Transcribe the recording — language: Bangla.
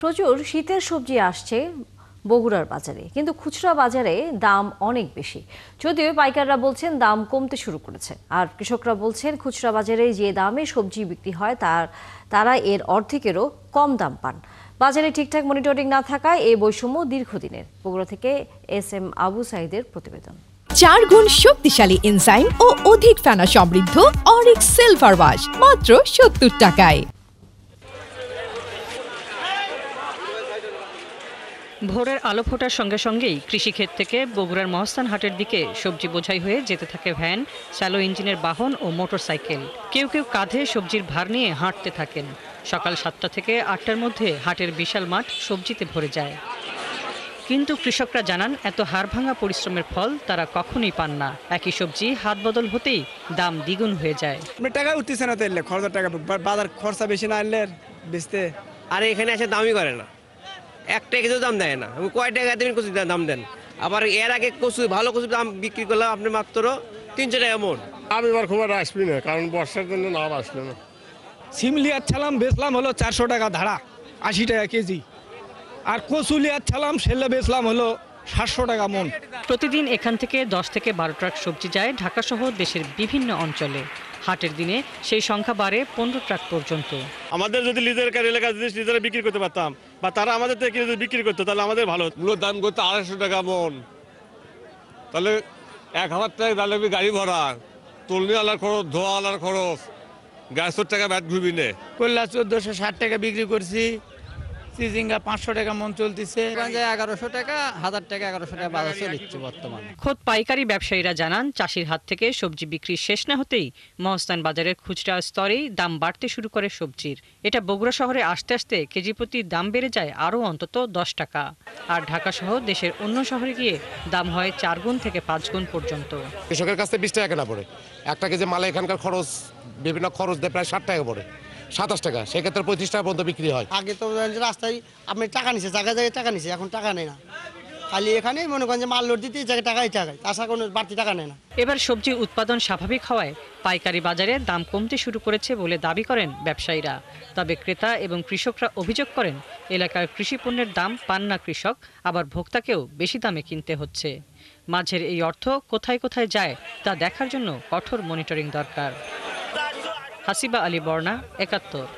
প্রচুর শীতের সবজি আসছে বগুড়ার বাজারে, কিন্তু খুচরা বাজারে দাম অনেক বেশি। যদিও পাইকাররা বলছেন দাম কমতে শুরু করেছে, আর কৃষকরা বলছেন খুচরা বাজারে যে দামে সবজি বিক্রি হয় তারা এর অর্ধেকেরও কম দাম পান। বাজারে ঠিকঠাক মনিটরিং না থাকায় এই বৈষম্য দীর্ঘদিনের। বগুড়া থেকে SM আবু সাইদের প্রতিবেদন। 4 গুণ শক্তিশালী এনজাইম ও অধিক ফেনা সমৃদ্ধ অরিক্স সিলভার ওয়াশ মাত্র 70 টাকায়। ভোরের আলো ফোটার সঙ্গে সঙ্গেই কৃষিক্ষেত থেকে বগুড়ার মহস্থান হাটের দিকে সবজি বোঝাই হয়ে যেতে থাকে ভ্যান, স্যালো ইঞ্জিনের বাহন ও মোটরসাইকেল। কেউ কেউ কাঁধে সবজির ভার নিয়ে হাঁটতে থাকেন। সকাল 7টা থেকে 8টার মধ্যে হাটের বিশাল মাঠ সবজিতে ভরে যায়। কিন্তু কৃষকরা জানান এত হাড়ভাঙা পরিশ্রমের ফল তারা কখনোই পান না। একই সবজি হাত বদল হতেই দাম দ্বিগুণ হয়ে যায়। টাকা উঠতেছে না, তো এলে খরচের টাকা, বাজার খরচা বেশি না এলে বেচতে। আর এখানে এসে দামই করে না, 1 টাকা কিছু দাম দেয় না। কয় টাকা দেবেন কচু দাম দেন। আবার এর আগে কচু ভালো কচুর দাম বিক্রি করলাম আপনি মাত্র 300 টাকা মন। আমি এবার খুব একটা আসবি না, কারণ বর্ষার জন্য নাম আসলো না। সিমলি আচ্ছালাম বেচলাম হলো 400 টাকা ধাড়া, 80 টাকা কেজি। আর কচুলি আচ্ছালাম সেলে বেচলাম হলো 700 টাকা মন। প্রতিদিন এখান থেকে 10 থেকে 12 ট্রাক সবজি যায় ঢাকাসহ দেশের বিভিন্ন অঞ্চলে। হাটের দিনে সেই সংখ্যা বাড়ে 15 ট্রাক পর্যন্ত। আমাদের যদি লিজের এলাকার জিনিস লিজেরা বিক্রি করতে পারতাম, বা তারা আমাদের থেকে যদি বিক্রি করতো, তাহলে আমাদের ভালো। মূল্যর দাম করতে 250 টাকা মন, তাহলে 1000 টাকা তাহলে গাড়ি ভরা, তুলনি আলার খরচ, ধোয়া আলার খরচ, 150 টাকা ব্যাট ঘুরবি নে। কল্লা 1460 টাকা বিক্রি করছি, চিজিঙ্গা 500 টাকা মন চলতেছে। 1100 টাকা, 1000 টাকা, 1100 টাকা বাজার চলছে বর্তমানে। খোদ পাইকারি ব্যবসায়ীরা জানান চাষির হাত থেকে সবজি বিক্রি শেষ না হতেই মহস্থান বাজারের খুচরা স্তরেই দাম বাড়তে শুরু করে সবজির। এটা বগুড়া শহরে আসতে আসতে কেজি প্রতি দাম বেড়ে যায় আরও অন্তত 10 টাকা। আর ঢাকা সহ দেশের অন্য শহরে গিয়ে দাম হয় 4 গুণ থেকে 5 গুণ পর্যন্ত। কৃষকের কাছে 20 টাকা কেনা পড়ে, 1 কেজি মালে এখানকার খরচ বিভিন্ন খরচ দিয়ে প্রায় 60 টাকা পড়ে, 27 টাকা, সেক্ষেত্রে 35 টাকা পর্যন্ত বিক্রি হয়। আগে তো রাস্তায় আপনি টাকা নিছে, জায়গায় জায়গায় টাকা নিছে, এখন টাকা নেই না। খালি এখানে মনে করেন যে মাল লোড দিতে জায়গায় টাকায় তাছাড়া কোনো বাড়তি টাকা নেয় না। এবার সবজির উৎপাদন স্বাভাবিক হওয়ায় পাইকারি বাজারে দাম কমতে শুরু করেছে বলে দাবি করেন ব্যবসায়ীরা। তবে ক্রেতা এবং কৃষকরা অভিযোগ করেন এলাকার কৃষি পণ্যের দাম পান না কৃষক, আবার ভোক্তাকেও বেশি দামে কিনতে হচ্ছে। মাঝের এই অর্থ কোথায় কোথায় যায় তা দেখার জন্য কঠোর মনিটরিং দরকার। হাসিবা আলী বর্ণা, 71।